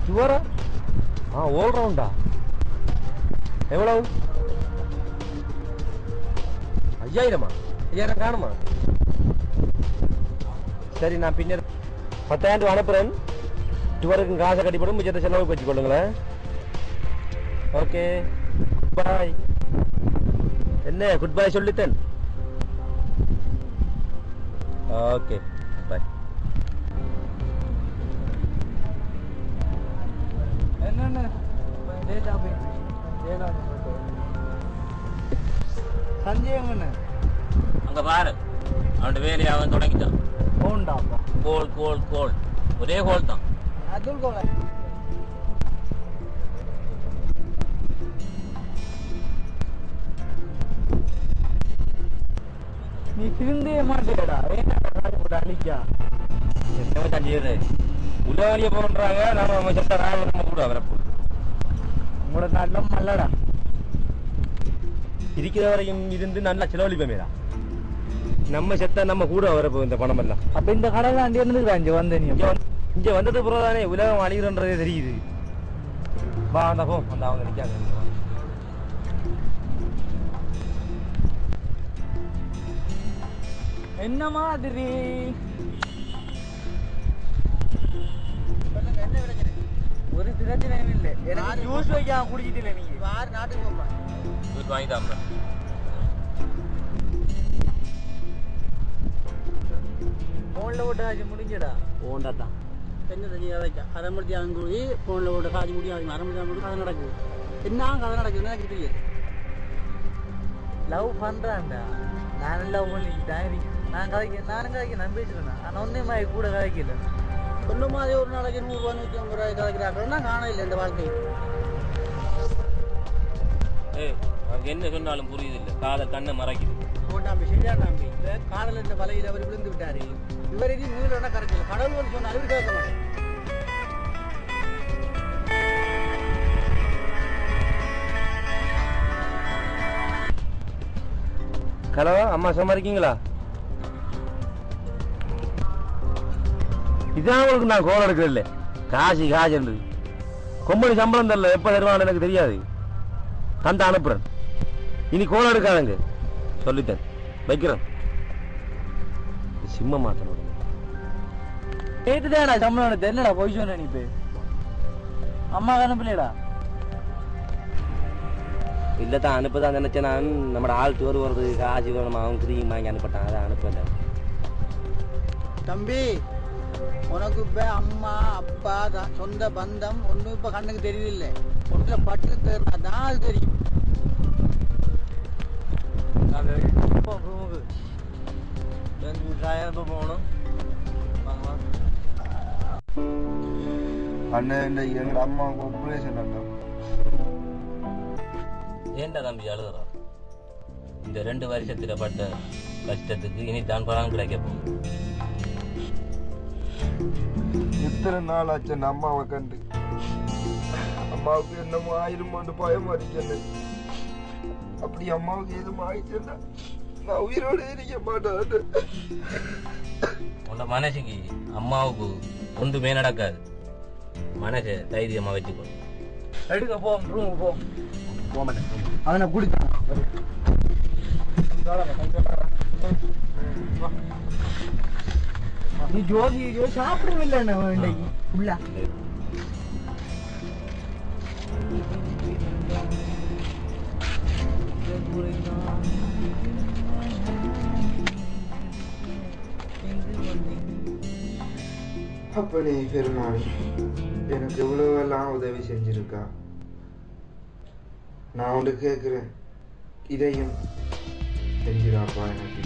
ஷுவரா? All ரவுண்டா? எவ்வளவு? 5000? 5000 காணுமா? சரி, நான் பின்னர் 10,000 அனுப்புறேன். டூருக்கு காசை கட்டிப்படும், மிச்சத்தை செலவுக்கு வச்சுக்கொள்ளுங்களேன். ஓகே, பாய். என்ன குட் பாய் சொல்லித்தேன்? ஓகே, பாய். என்னென்ன சஞ்சயம் என்ன அங்க பாரு, அவன் வேலையை அவன் தொடங்கிட்டான். கோல் கோல் கோல், ஒரே கோல் தான். அதுல் கோல நீ திருந்தே மாட்டேடா. அழிக்கா என்ன தஞ்சியது உலகாலிய போன்றாங்க. நம்ம செத்த நம்ம கூட வரப்போ உங்களோட நாட்டிலும் நல்லடா. இருக்கிற வரையும் இருந்து நல்லா செலவழிப்பமேடா. நம்ம செத்த நம்ம கூட வரப்போ இந்த பணம் எல்லாம். அப்ப இந்த கடை அண்டி இருந்துக்கிறா இங்க வந்து நீ இங்க வந்தது பிறகுதானே உலகம் அழிகிறன்றதே தெரியுது. வா அந்த போ அந்த அவங்க நிற்காங்க. என்ன மாதிரி ஒரு பிரச்சனையும் இல்லை. எனக்கு ஜூஸ் வைக்க குடிச்சிட்டு நீங்க யார் நாட்டுக்கு போப்பா ஜூஸ் வாங்கி தான் போன்ல போட்டு காய்ச்சி முடிஞ்சடா. போண்டா தான் என்ன தெரியாது. அரை மணி தேவை கூடி போன்ல போட்டு காய்ச்சி முடியும். அரை மணி தேவை கதை நடக்குது. என்ன கதை நடக்குதுன்னு எனக்கு தெரியாது. லவ் பண்றான்டா. நானும் லவ் பண்ணிக்கிட்டேன். நானும் கதைக்க நம்பிட்டுருந்தேன். ஆனால் ஒன்றுமே கூட கதைக்கல. சொன்ன மாதிரி ஒரு நாளைக்கு 100 ரூபா 150 ரூபாய் கதைக்கிறாங்கன்னா காண இல்லை இந்த வாழ்க்கையை. அவங்க என்ன சொன்னாலும் புரியுது இல்லை. காதல் கண்ணை மறைக்குது. போட்டாம்பி சரியான நம்பி இந்த காதல் இந்த வலையில் அவர் விழுந்து விட்டாரு. இவர் இது 100 ரூபா கரைக்கல. கடவுள் சொன்னாலும் இவர் கேட்க மாட்டேன். ஹலோ அம்மா, சும்மா இருக்கீங்களா? இதான் உங்களுக்கு நான் கோல் எடுக்கிறது இல்லை. காசு என்று கொம்பனி சம்பளம் தரல. எப்போ தருவான்னு எனக்கு தெரியாது. தந்த அனுப்புறேன். இனி கோல் எடுக்காதங்க சொல்லித்தேன். வைக்கிறேன். சிம்ம மாத்தணும். கேட்டுதாடா சம்பளம் தெரியலடா. போய் சொன்ன நீ போய் அம்மா அனுப்பலடா. இல்லதான் அனுப்பதான் நினைச்சேன் நான். நம்ம ஆள் டூர் வருது, காசு வேணும், அவன் கிரீம் வாங்கி அனுப்பிட்டான். அதை அனுப்பேன். தம்பி உனக்கு இப்ப அம்மா அப்பா சொந்த பந்தம் ஒன்றும் இப்ப கண்ணுக்கு தெரியல. ஒன்றுல பட்டு தான் அது தெரியும். போகணும் அண்ணன் எங்க அம்மாவுக்கு ஆபரேஷன் அண்ணா. ஏண்டா தம்பி அழுதுறா? இந்த 2 வருஷத்துல பட்ட கஷ்டத்துக்கு இனி தான் பணம் கிடைக்க போகுது. எத்தனை நாள் ஆச்சு அந்த அம்மாவை கண்டு. அம்மாவுக்கு என்னமோ ஆயிருமோன்னு பயம் அடிக்கல. அப்படி அம்மாவுக்கு எதுவும் ஆயிடுச்சுன்னா நான் உயிரோடு இருக்க மாட்டேன். உன்னோட மனசுக்கு அம்மாவுக்கு ஒன்றுமே நடக்காது. மனசை தைரியமா வச்சுக்கோ. எடுக்க போ ரூம் போ. அவனை குடித்தான். நீ ஜோதி சாப்பிடவில்லை உள்ள அப்பனே பெருமாள் எனக்கு இவ்வளவெல்லாம் உதவி செஞ்சிருக்கா. நான் ஒன்று கேட்குறேன், இதையும் செஞ்சிடாப்பா. எனக்கு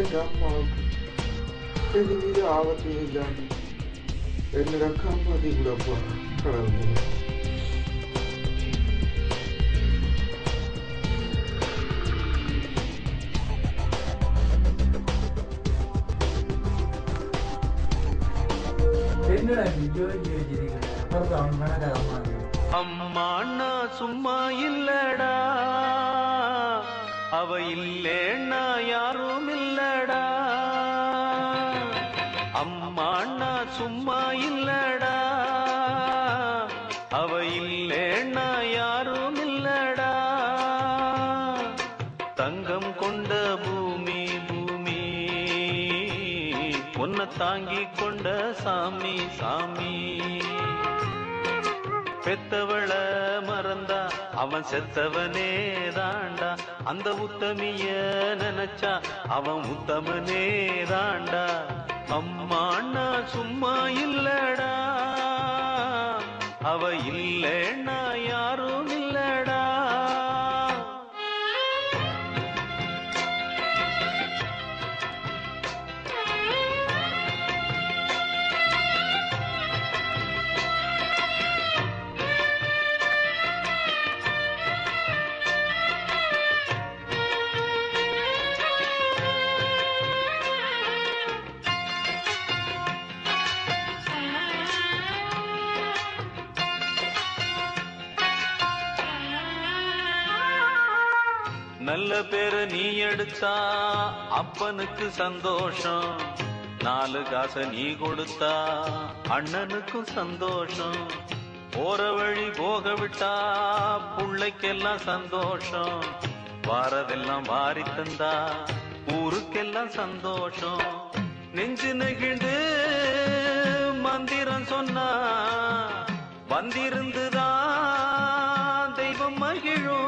எங்க அம்மாவுக்கு எது மீது ஆபத்து இல்லாம என்னோட காப்பாற்றி கூடப்பா கடவுள். அம்மாண்ணா சும்மா இல்லடா, அவ இல்லேன்னா யாரும் இல்லடா. அம்மாண்ணா சும்மா இல்லடா, அவ இல்லேன்னா யாரும் இல்லடா. தங்கம் கொண்ட பூமி பூமி, உன்னை தாங்கி கொண்ட சாமி சாமி. பெத்தவள மறந்தா அவன் செத்தவனே தாண்டா, அந்த உத்தமிய நினைச்சா அவன் உத்தமனே தாண்டா. அம்மாண்ணா சும்மா இல்லடா, அவ இல்லேன்னா யாரும் இல்லடா. நல்ல பேரு நீ எடுத்தா அப்பனுக்கு சந்தோஷம், 4 காசை நீ கொடுத்தா அண்ணனுக்கும் சந்தோஷம். போற வழி போக விட்டா புள்ளைக்கெல்லாம் சந்தோஷம், வாரதெல்லாம் வாரி தந்தா ஊருக்கெல்லாம் சந்தோஷம். நெஞ்சு நெகிழ்ந்து மந்திரம் சொன்னா வந்திருந்துதான் தெய்வம் மகிழும்.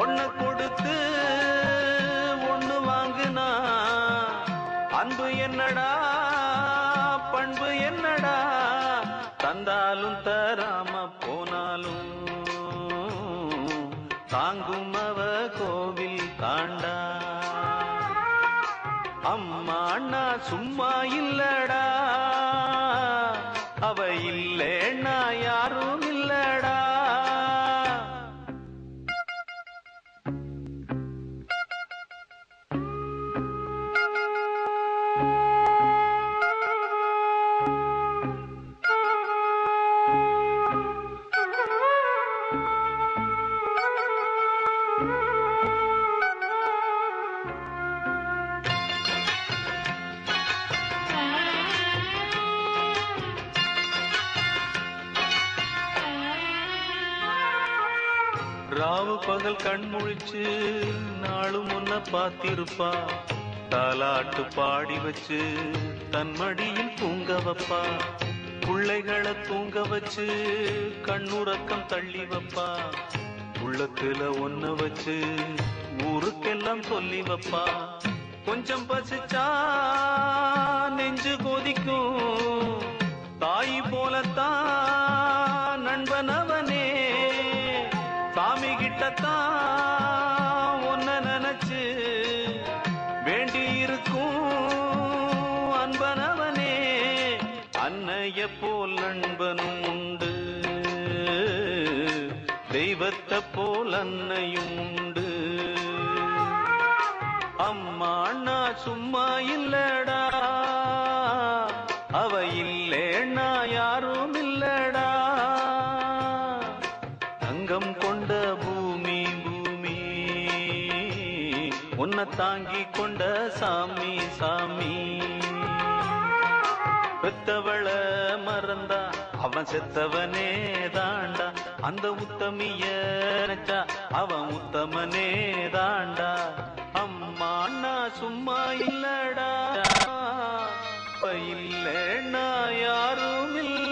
ஒன்ன கொடுத்து ஒண்ணு வாங்குனா அன்பு என்னடா பண்பு என்னடா. தந்தாலும் தராம போனாலும் தாங்கும் அவ கோவில் தாண்டா. அம்மா அண்ணா சும்மா இல்லடா, அவ இல்லேன்னா யாரும் இல்லடா. ராவு பகல் கண் முழிச்சு நாளும் முன்ன பார்த்திருப்பா, தாலாட்டு பாடி வச்சு தன் மடியில் தூங்க வைப்பா. பிள்ளைகளை தூங்க வச்சு கண்ணுறக்கம் தள்ளி வைப்பா. உள்ளத்துல ஒன்ன வச்சு ஊருக்கெல்லாம் சொல்லி வைப்பா. கொஞ்சம் பசிச்சா நெஞ்சு கொதிக்கும், தாய் போலத்தான் நண்பனவனே. சாமி கிட்டத்தான் ஒன்ன நினைச்சு வேண்டி இருக்கும் அன்பனவனே. அன்னைய போல் நண்பனும் உண்டு, தெய்வத்தை போல் அன்னையும் உண்டு. அம்மா அண்ணா சும்மா இல்லடா, அவ இல்லேன்னா யாரும் இல்லடா. தங்கம் கொண்ட பூமி பூமி, உன்னை தாங்கி கொண்ட சாமி சாமி. பெத்தவள மறந்தா அவன் செத்தவனே தாண்டா, அந்த உத்தமிய நினைச்சா அவன் உத்தமனே தாண்டா. அம்மா அண்ணா சும்மா இல்லடா, இல்லைன்னா யாரும் இல்ல.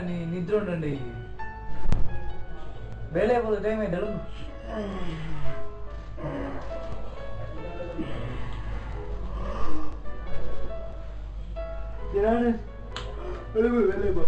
నీ నిద్ర ఉండండి, వేలేకపోతే టైం అవుతాడు. వేలేపో